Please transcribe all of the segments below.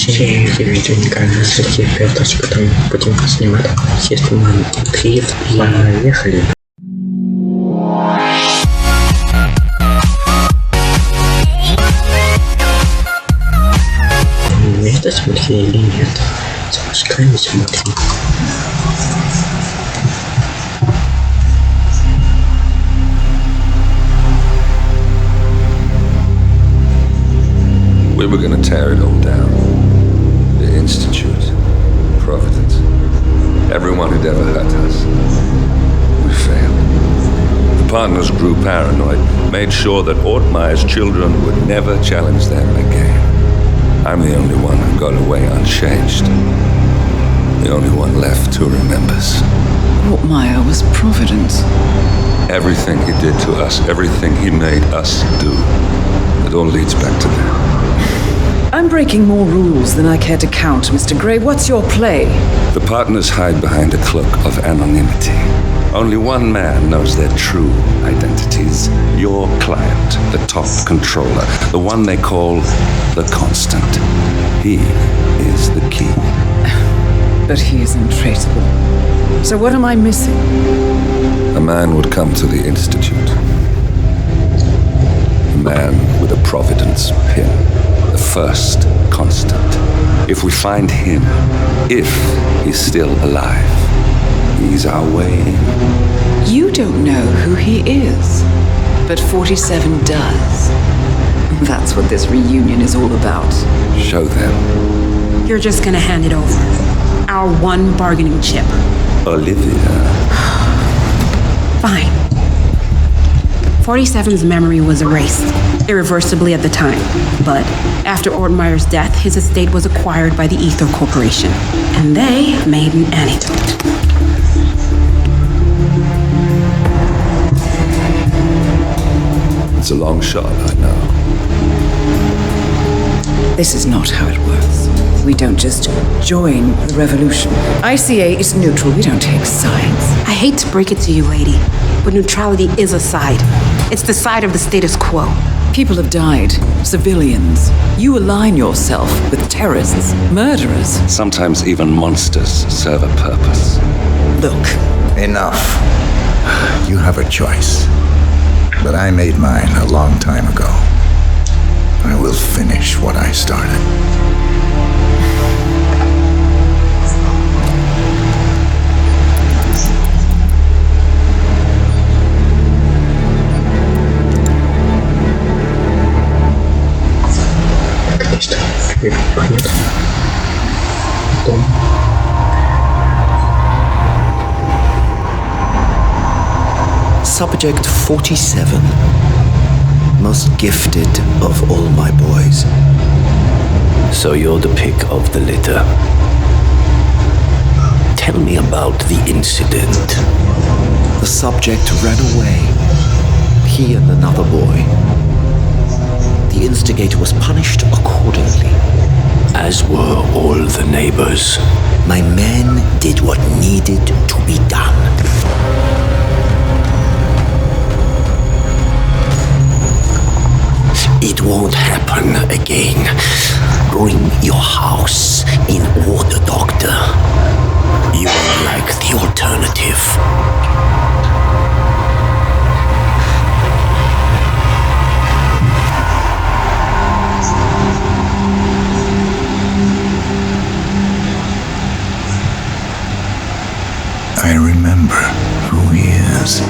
Все видео уникальные статьи, пяточка, там будем снимать Hitman-3. Поехали. Это смотри или нет? Запускаем и смотрим. We were going to tear it all down. The Institute, Providence, everyone who'd ever hurt us. We failed. The partners grew paranoid, made sure that Ortmeyer's children would never challenge them again. I'm the only one who got away unchanged. The only one left who remembers. Ortmeyer was Providence. Everything he did to us, everything he made us do, it all leads back to that. I'm breaking more rules than I care to count, Mr. Gray. What's your play? The partners hide behind a cloak of anonymity. Only one man knows their true identities. Your client, the top controller, the one they call the Constant. He is the key. But he is untraceable. So what am I missing? A man would come to the Institute. A man with a Providence pin. The first Constant. If we find him, if he's still alive, he's our way in. You don't know who he is, but 47 does. That's what this reunion is all about. Show them. You're just gonna hand it over. Our one bargaining chip. Olivia. Fine. 47's memory was erased, irreversibly at the time. But after Ortmeyer's death, his estate was acquired by the Ether Corporation. And they made an antidote. It's a long shot, I know. This is not how it works. We don't just join the revolution. ICA is neutral. We don't take sides. I hate to break it to you, lady, but neutrality is a side. It's the side of the status quo. People have died. Civilians. You align yourself with terrorists, murderers. Sometimes even monsters serve a purpose. Look. Enough. You have a choice. But I made mine a long time ago. I will finish what I started. Subject 47. Most gifted of all my boys. So you're the pick of the litter. Tell me about the incident. The subject ran away. He and another boy. The instigator was punished accordingly. As were all the neighbors. My men did what needed to be done. It won't happen again. Bring your house in order, Doctor. You won't like the alternative. I remember who he is.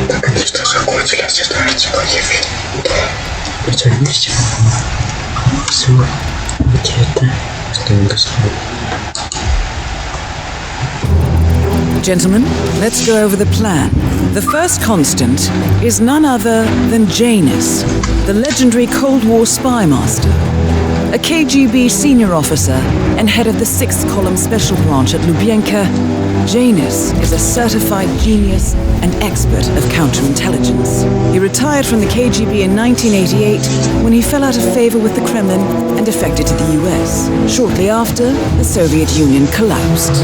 Так, они что, закончились? Это артиллерия. Да. Идем вместе. Все. Где-то. Что он достал? Gentlemen, let's go over the plan. The first Constant is none other than Janus, the legendary Cold War spy master. A KGB senior officer and head of the 6th Column Special Branch at Lubyanka, Janus is a certified genius and expert of counterintelligence. He retired from the KGB in 1988 when he fell out of favor with the Kremlin and defected to the US. Shortly after, the Soviet Union collapsed.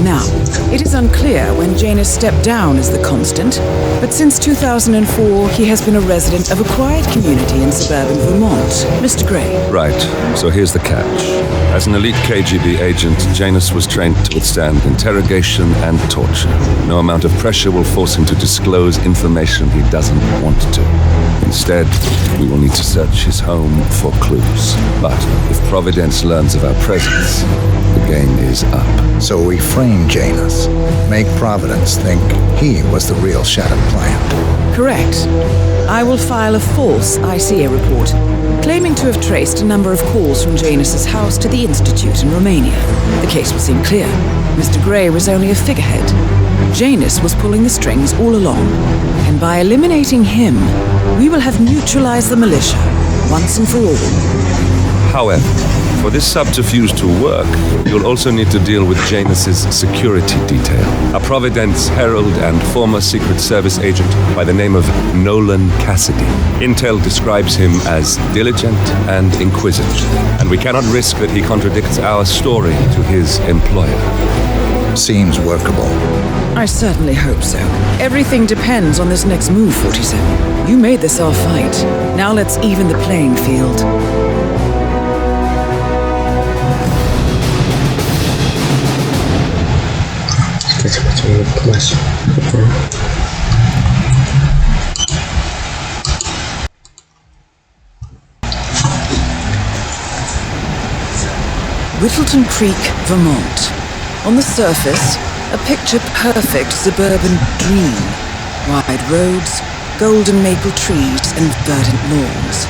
Now, it is unclear when Janus stepped down as the constant, but since 2004, he has been a resident of a quiet community in suburban Vermont. Mr. Gray. Right, so here's the catch. As an elite KGB agent, Janus was trained to withstand interrogation and torture. No amount of pressure will force him to disclose information he doesn't want to. Instead, we will need to search his home for clues. But if Providence learns of our presence, the game is up. So we frame Janus, make Providence think he was the real shadow client. Correct. I will file a false ICA report, claiming to have traced a number of calls from Janus's house to the Institute in Romania. The case will seem clear. Mr. Gray was only a figurehead. Janus was pulling the strings all along, and by eliminating him, we will have neutralized the militia, once and for all. However, for this subterfuge to work, you'll also need to deal with Janus's security detail. A Providence herald and former Secret Service agent by the name of Nolan Cassidy. Intel describes him as diligent and inquisitive, and we cannot risk that he contradicts our story to his employer. Seems workable. I certainly hope so. Everything depends on this next move, 47. You made this our fight. Now let's even the playing field. Whittleton Creek, Vermont. On the surface, a picture-perfect suburban dream. Wide roads, golden maple trees, and verdant lawns.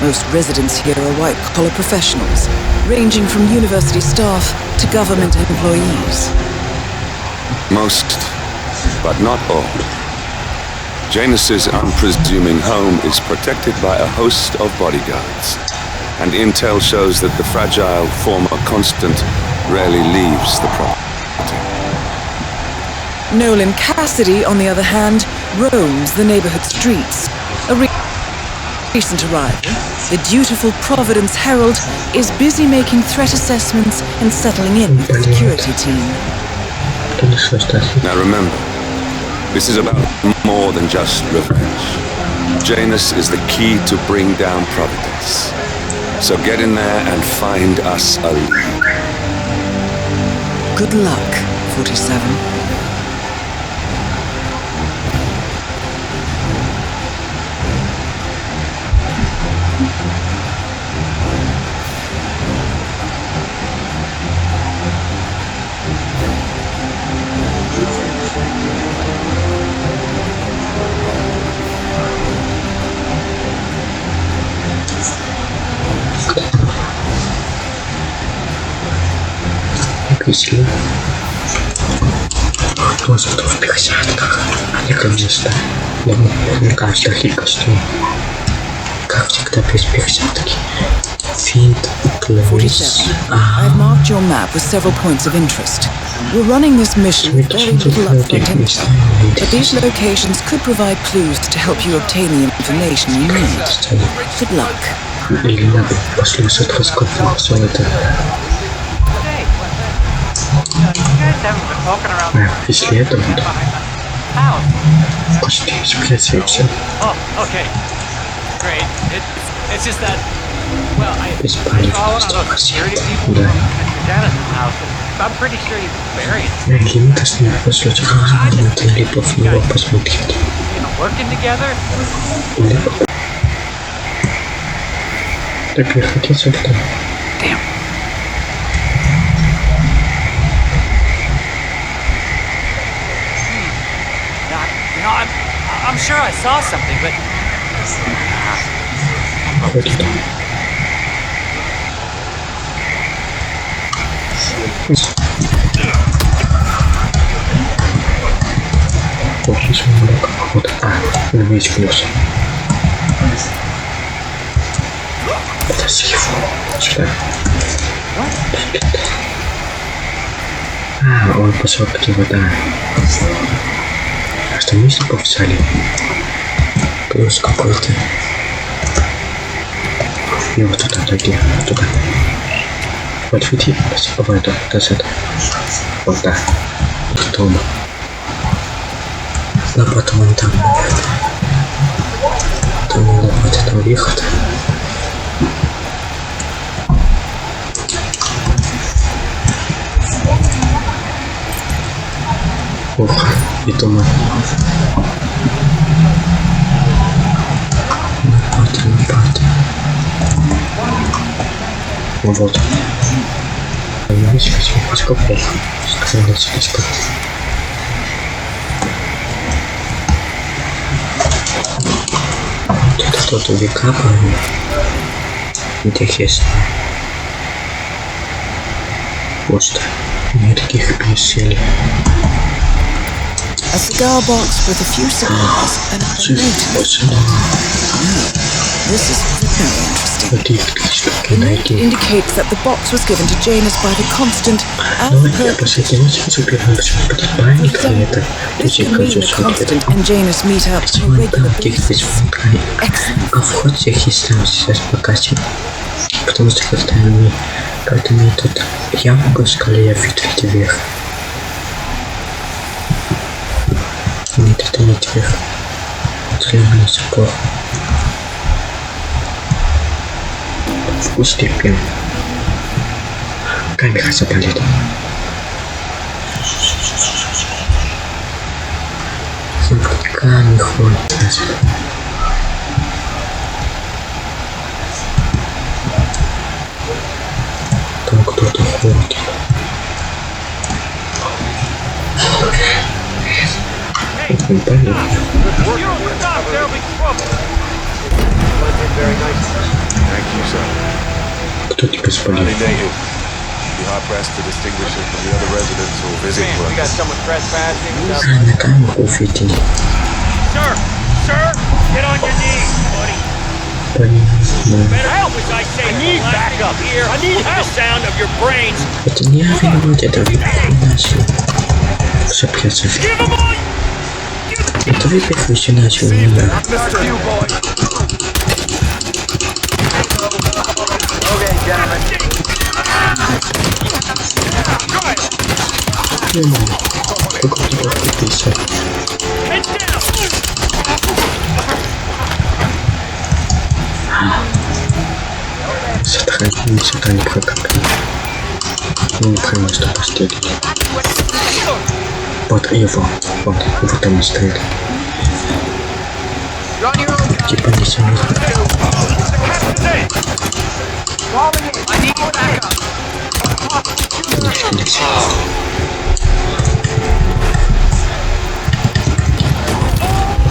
Most residents here are white-collar professionals, ranging from university staff to government employees. Most, but not all. Janus's unpresuming home is protected by a host of bodyguards, and intel shows that the fragile former constant rarely leaves the property. Nolan Cassidy, on the other hand, roams the neighborhood streets. A recent arrival, the dutiful Providence Herald is busy making threat assessments and settling in with the security team. Now remember, this is about more than just revenge. Janus is the key to bring down Providence. So get in there and find us a lead. Good luck, 47. Песня. Кто зато в перчатках, а не конечно. Мне кажется, хитростью. Как всегда без перчатки. Feed, close. 47. I've marked your map with several points of interest. We're running this mission with very little upfront investment, but these locations could provide clues to help you obtain the information you need. Good luck. Или надо послушать раскопку все это. Если это вот почти спрятать все. Без памяти, да. Лимита с ним после чего либо в него посмотреть. Либо... Так я хотел сюда. I'm sure I saw something, but... Очень много. Вот, весь плюс. Это с его. Сюда. А, он пошел где вода. А что мы с тобой взяли? Плюс какой-то. И вот туда, такие, туда. Вот види, в эту, назад. Вот так. В дом. А потом он там. Там надо вот этого выхода. Ух, и туман. Напад. Вот. Видишь, сколько плохо. Сказал, что тут кто-то выкапывает. Интересно. Вот что. Нет таких песен. A cigar box with a few cigars and a note. This is very interesting. The note indicates that the box was given to Janus by the Constant as per This can mean the Constant and Janus meet up on a regular basis. Excellent. А вход всех есть там сейчас покажем. Потому что когда мы тут ямку искали, я видел вверх. Нет, это не вверх. Требование запор. Вкус терпим. Камера заболит. Камень ходит. Там кто-то ходит. Не понятно. Кто тебя спалил? На камеру увидели. Это не я виноват, это вы начали. Все придется. Это вы первый начали, не я. Как у тебя купился? Сюда не прокатывай. Ну, не правильно, что поставить. Вот его. Вот там стоит. Типа не сильно.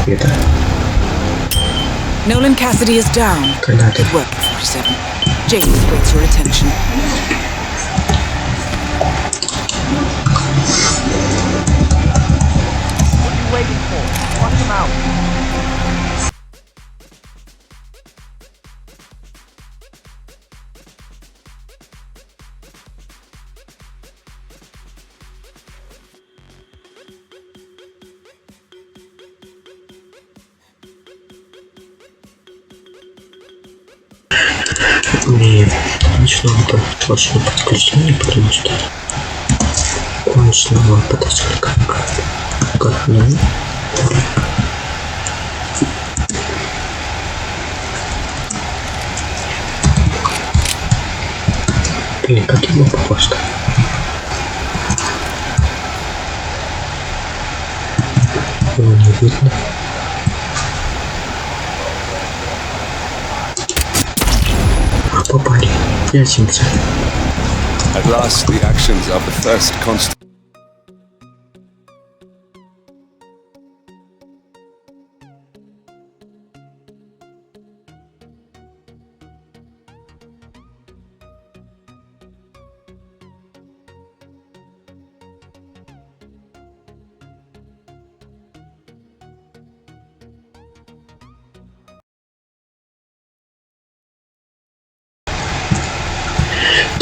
Это. Nolan Cassidy is down. Granate. Good work, 47. James waits your attention. What are you waiting for? Flush him out. Мне ночного точно подключение, потому что конечного подошли как ну. Блин, как его попасть? Его не видно. Попали. 5-7. At last, the actions of the first constant.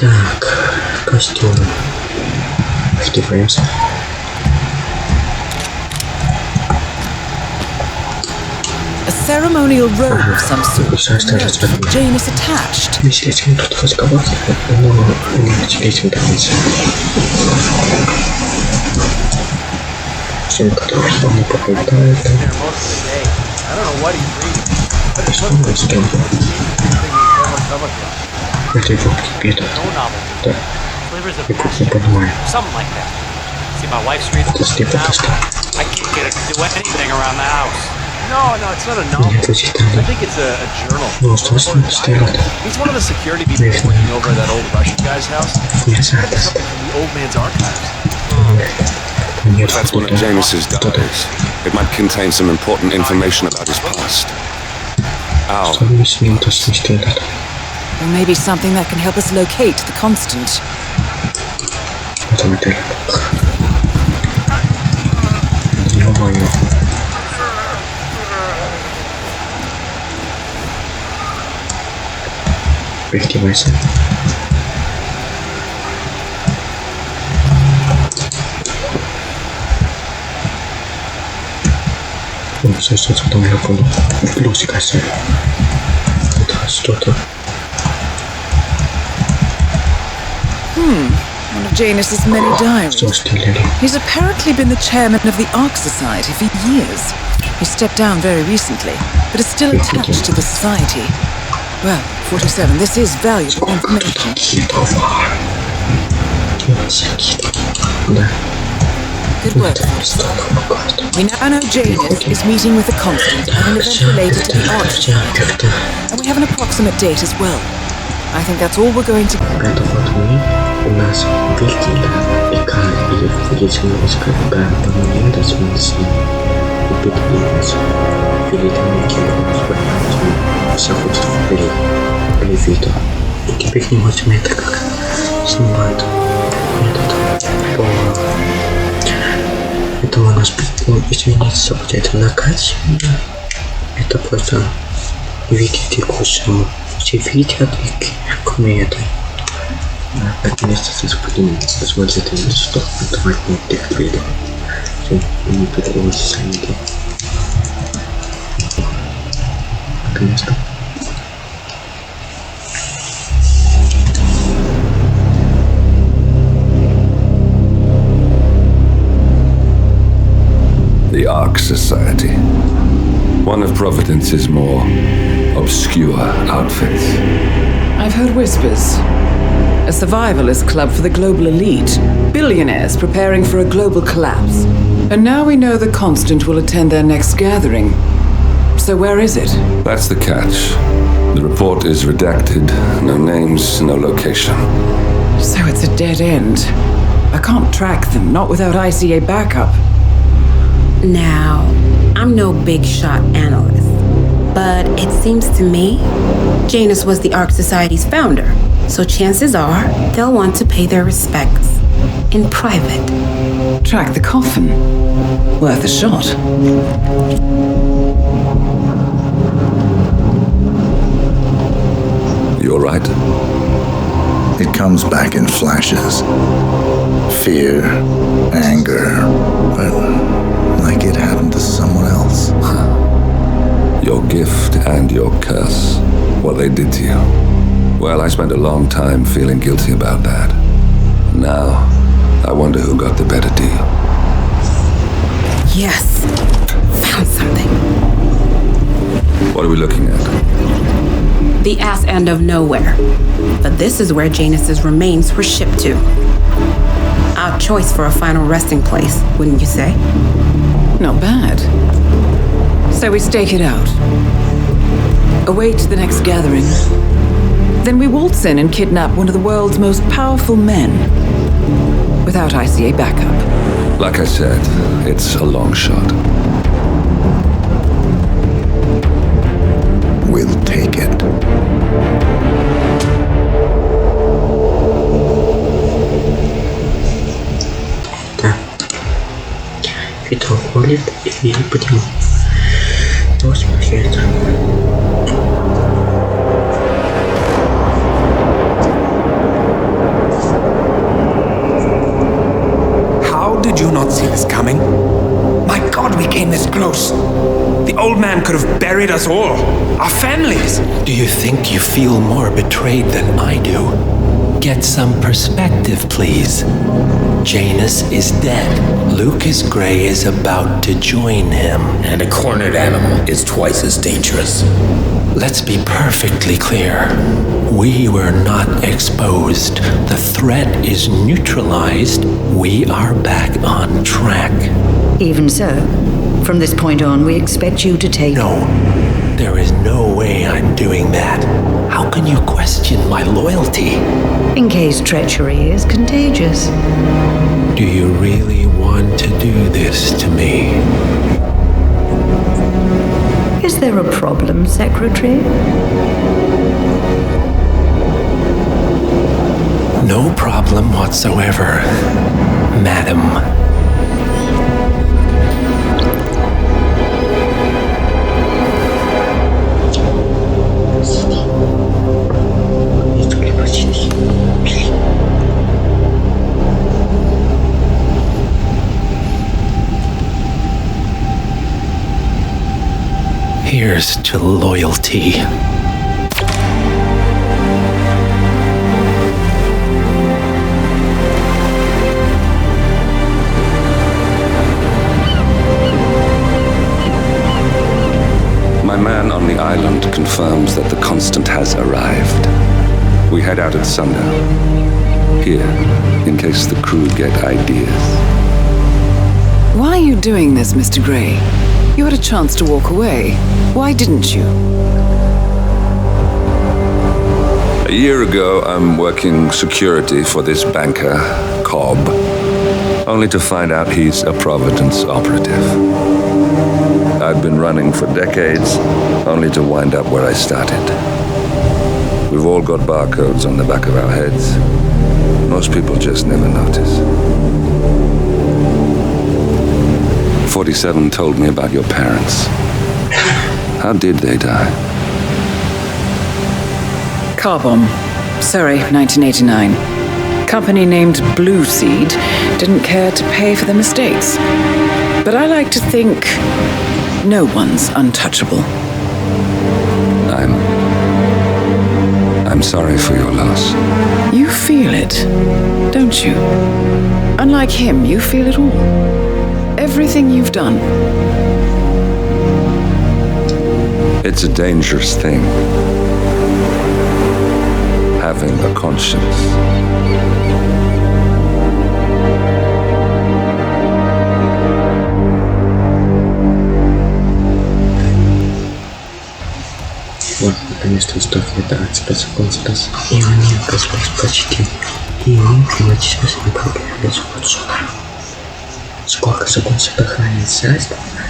Так, костюм. Втыкаемся. A ceremonial robe of some sort. Jane is attached. Если этим тут разговор, но не этим добиться. Всем, который он не попадает. Что у нас там? Это его кипит. Да. Я тут не понимаю. Это слепо просто. No, it's not a novel. I think it's a journal. He's one of the security people working over at that old Russian guy's house. It's something from the old man's archives. If that's one of Janus's diaries, it might contain some important information about his past. Ow. Or maybe something that can help us locate the Constant. Прихдивайся. Все, потом я понял. Плюсик оставил. Это что-то. One of Janus's many diaries. He's apparently been the chairman of the Ark Society for years. He stepped down very recently, but is still attached to the society. Well, 47, this is valuable information. Good work, 47. We now know Janus is meeting with the Constant at an event related to the Ark Society. And we have an approximate date as well. I think that's all we're going to... Это вот мы, у нас вертили ИК или вредительная войска ИК момента с ним убедились. Великими кино, все хочет в видео. И теперь не можем это как снимают этот это у нас, ну, извините, будет накать. Это просто видите кушаем. Все видят, кроме этой. Наконец-то здесь будем посмотреть, что давать мне их видео. Все, не потребуйте сами. Наконец-то. The Ark Society. One of Providence's more obscure outfits. I've heard whispers. A survivalist club for the global elite. Billionaires preparing for a global collapse. And now we know the Constant will attend their next gathering. So where is it? That's the catch. The report is redacted. No names, no location. So it's a dead end. I can't track them, not without ICA backup. Now, I'm no big shot analyst, but it seems to me Janus was the Ark Society's founder, so chances are they'll want to pay their respects in private. Track the coffin. Worth a shot. You're right. It comes back in flashes. Fear, anger, but like it happened to someone else. Your gift and your curse. What they did to you. Well, I spent a long time feeling guilty about that. Now, I wonder who got the better deal. Yes, found something. What are we looking at? The ass end of nowhere. But this is where Janus's remains were shipped to. Our choice for a final resting place, wouldn't you say? Not bad. So we stake it out. Await the next gathering. Then we waltz in and kidnap one of the world's most powerful men. Without ICA backup. Like I said, it's a long shot. We'll take it. Да. Видео уходит и будем посмотреть. could have buried us all, our families. Do you think you feel more betrayed than I do? Get some perspective, please. Janus is dead. Lucas Gray is about to join him. And a cornered animal is twice as dangerous. Let's be perfectly clear. We were not exposed. The threat is neutralized. We are back on track. Even so, from this point on, we expect you to take... No, there is no way I'm doing that. How can you question my loyalty? In case treachery is contagious. Do you really want to do this to me? Is there a problem, Secretary? No problem whatsoever, Madam. Here's to loyalty. My man on the island confirms that the Constant has arrived. We head out at sundown. Here, in case the crew get ideas. Why are you doing this, Mr. Gray? You had a chance to walk away. Why didn't you? A year ago, I'm working security for this banker, Cobb, only to find out he's a Providence operative. I've been running for decades, only to wind up where I started. We've all got barcodes on the back of our heads. Most people just never notice. 47 told me about your parents. How did they die? Car bomb. Surrey, 1989. Company named Blue Seed didn't care to pay for their mistakes. But I like to think no one's untouchable. I'm sorry for your loss. You feel it, don't you? Unlike him, you feel it all. Everything you've done. It's a dangerous thing. Having a conscience. Вот, наконец-то история от спецконстрас. И они оказались почти. И они принимать не проблемы сюда. Сколько секунд сохранит связь,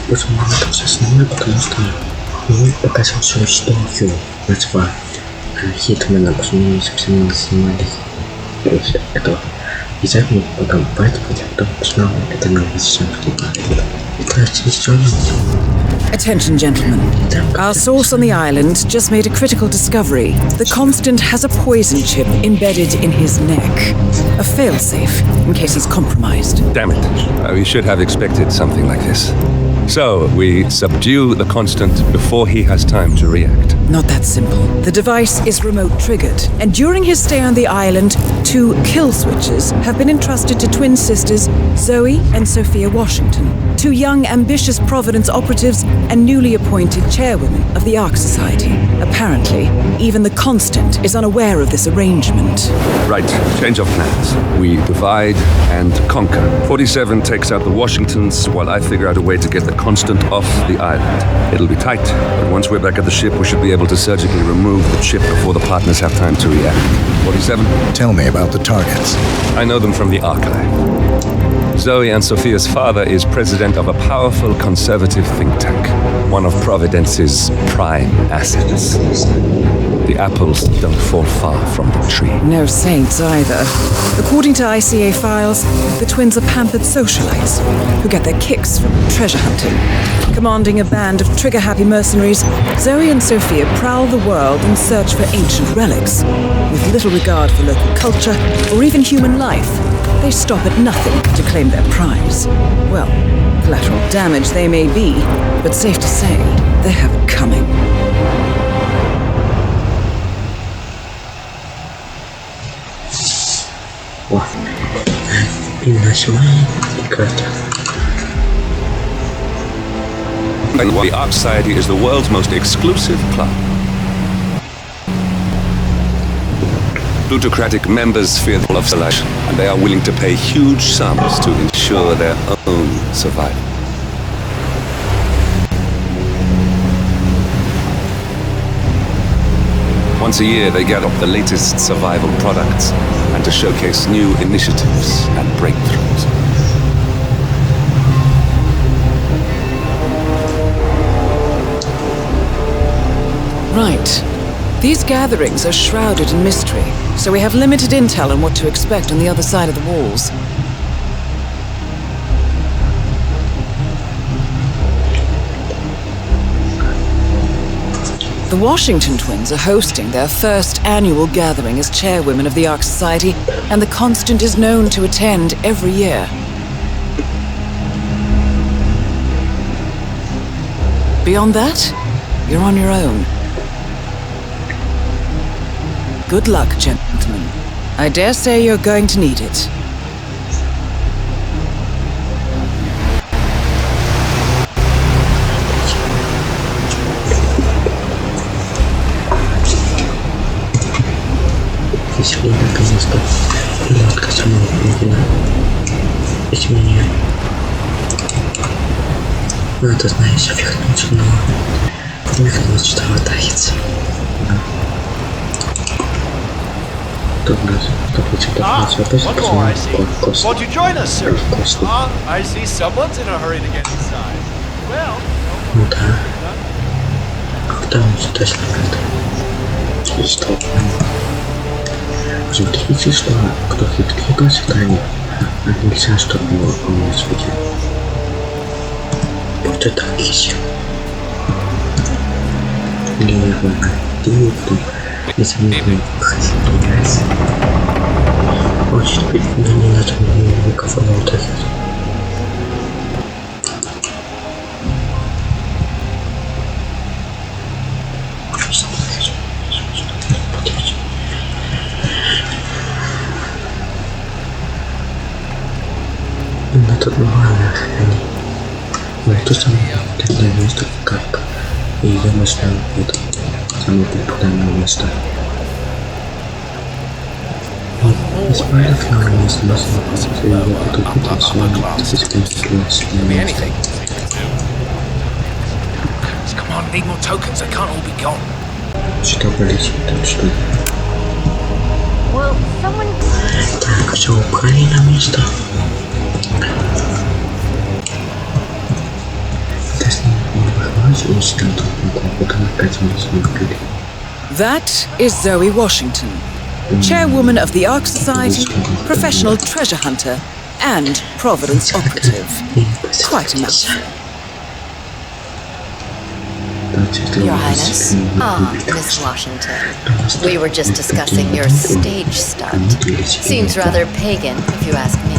пусть он это все основное, потому что мы показываем свою историю. Назвали Хитмана, почему мы совсем не снимали этого. И затем потом поэтому потом снова это новое все. Attention, gentlemen. Our source on the island just made a critical discovery. The Constant has a poison chip embedded in his neck. A failsafe, in case he's compromised. Damn it. We should have expected something like this. So, we subdue the Constant before he has time to react. Not that simple. The device is remote triggered, and during his stay on the island, 2 kill switches have been entrusted to twin sisters Zoe and Sophia Washington, 2 young, ambitious Providence operatives and newly appointed chairwomen of the Ark Society. Apparently, even the Constant is unaware of this arrangement. Right, change of plans. We divide and conquer. 47 takes out the Washingtons, while I figure out a way to get the Constant off the island. It'll be tight, but once we're back at the ship, we should be able to surgically remove the chip before the partners have time to react. 47? Tell me about the targets. I know them from the archive. Zoe and Sophia's father is president of a powerful conservative think tank, one of Providence's prime assets. The apples don't fall far from the tree. No saints either. According to ICA files, the twins are pampered socialites who get their kicks from treasure hunting. Commanding a band of trigger-happy mercenaries, Zoe and Sophia prowl the world in search for ancient relics. With little regard for local culture or even human life, they stop at nothing to claim their prize. Well, collateral damage they may be, but safe to say, They have it coming. The Ark Society is the world's most exclusive club. Plutocratic members fear the of selection, and they are willing to pay huge sums to ensure their own survival. Once a year, they gather up the latest survival products and to showcase new initiatives and breakthroughs. Right. These gatherings are shrouded in mystery, so we have limited intel on what to expect on the other side of the walls. The Washington twins are hosting their first annual gathering as chairwomen of the Ark Society, and the Constant is known to attend every year. Beyond that, you're on your own. Good luck, gentlemen. I dare say you're going to need it. Если наконец-то лодка самого Пингвина изменяет. Надо, знаешь, вихнуть, но вихнуть, что хватается. What you join us, sir? I see someone's in a hurry to get inside. Well, ну да. Когда он точно это? И что? Смотрите, что кто хитрый сохранит, а нельзя, чтобы его судил. Вот это отлично. Левый, ты незаметно выходит. Очень видно, не надо никого не утащить. Надо нормально охранять. Но то самое тогда место как и ее место это самое популярное место. Несмотря на место, я буду пытаться с вами что полетит там что? Так, все, убрали на место. That is Zoe Washington, chairwoman of the Ark Society, professional treasure hunter, and Providence operative. Quite a mouthful. Your Highness. Miss Washington. We were just discussing your stage stunt. Seems rather pagan, if you ask me.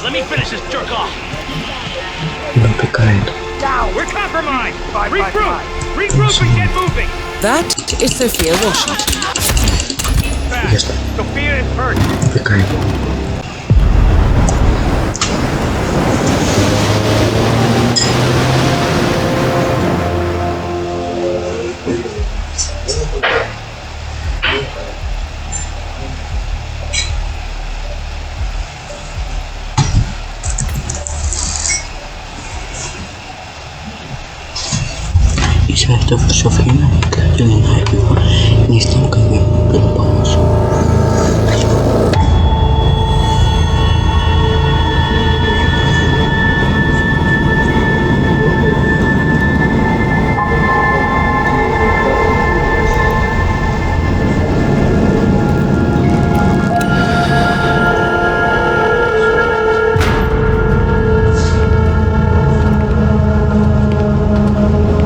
Let me finish this jerk off. We're compromised. Regroup and get moving. That is Sophia Washington. Fast. Sophia is hurt. И все это все время проклиная его, не с тем, как было положено.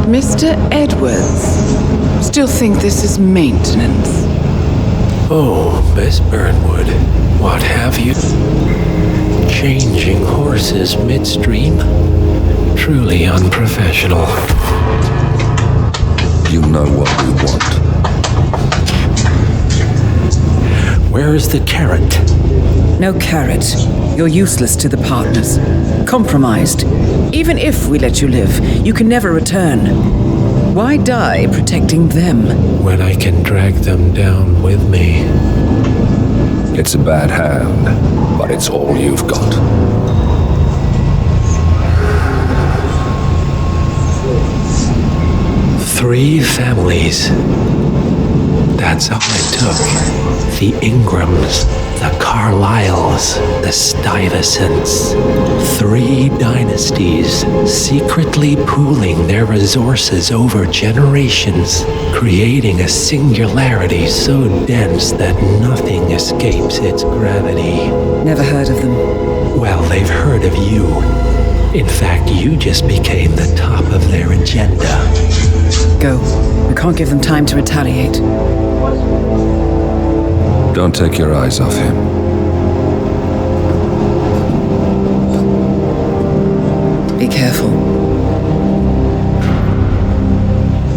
Mr. Edwards, still think this is maintenance? Oh, Miss Burnwood, what have you? Changing horses midstream? Truly unprofessional. You know what we want. Where is the carrot? No carrot. You're useless to the partners. Compromised. Even if we let you live, you can never return. Why die protecting them? When I can drag them down with me. It's a bad hand, but it's all you've got. Three families. That's all it took. The Ingrams, the Carlyles, the Stuyvesants. 3 dynasties secretly pooling their resources over generations, creating a singularity so dense that nothing escapes its gravity. Never heard of them. Well, they've heard of you. In fact, you just became the top of their agenda. Go. We can't give them time to retaliate. Don't take your eyes off him. Be careful.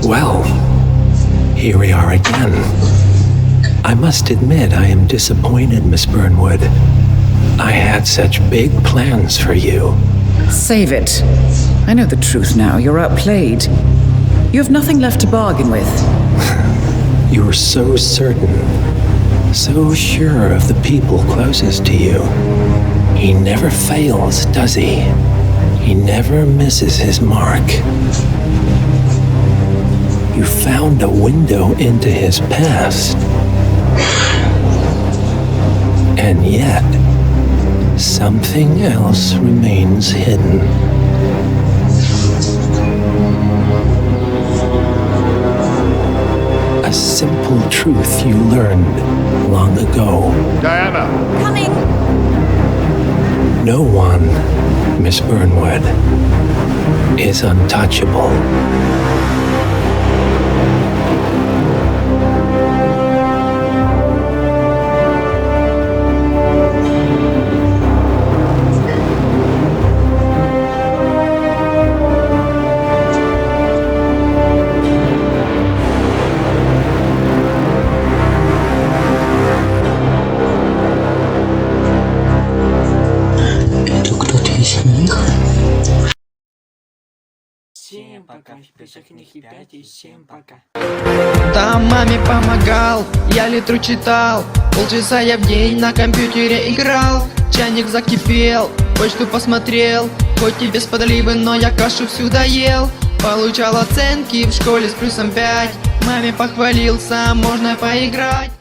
Well, here we are again. I must admit I am disappointed, Miss Burnwood. I had such big plans for you. Save it. I know the truth now. You're outplayed. You have nothing left to bargain with. You were so certain, so sure of the people closest to you. He never fails, does he? He never misses his mark. You found a window into his past. And yet, something else remains hidden. A simple truth you learned long ago. Diana! Coming! No one, Miss Burnwood, is untouchable. Всем пока, вписок них и 5 и 7 пока. Да, маме помогал, я литру читал, полчаса я в день на компьютере играл. Чайник закипел, почту посмотрел, хоть и без подливы, но я кашу всю доел. Получал оценки в школе с плюсом 5, маме похвалился, можно поиграть.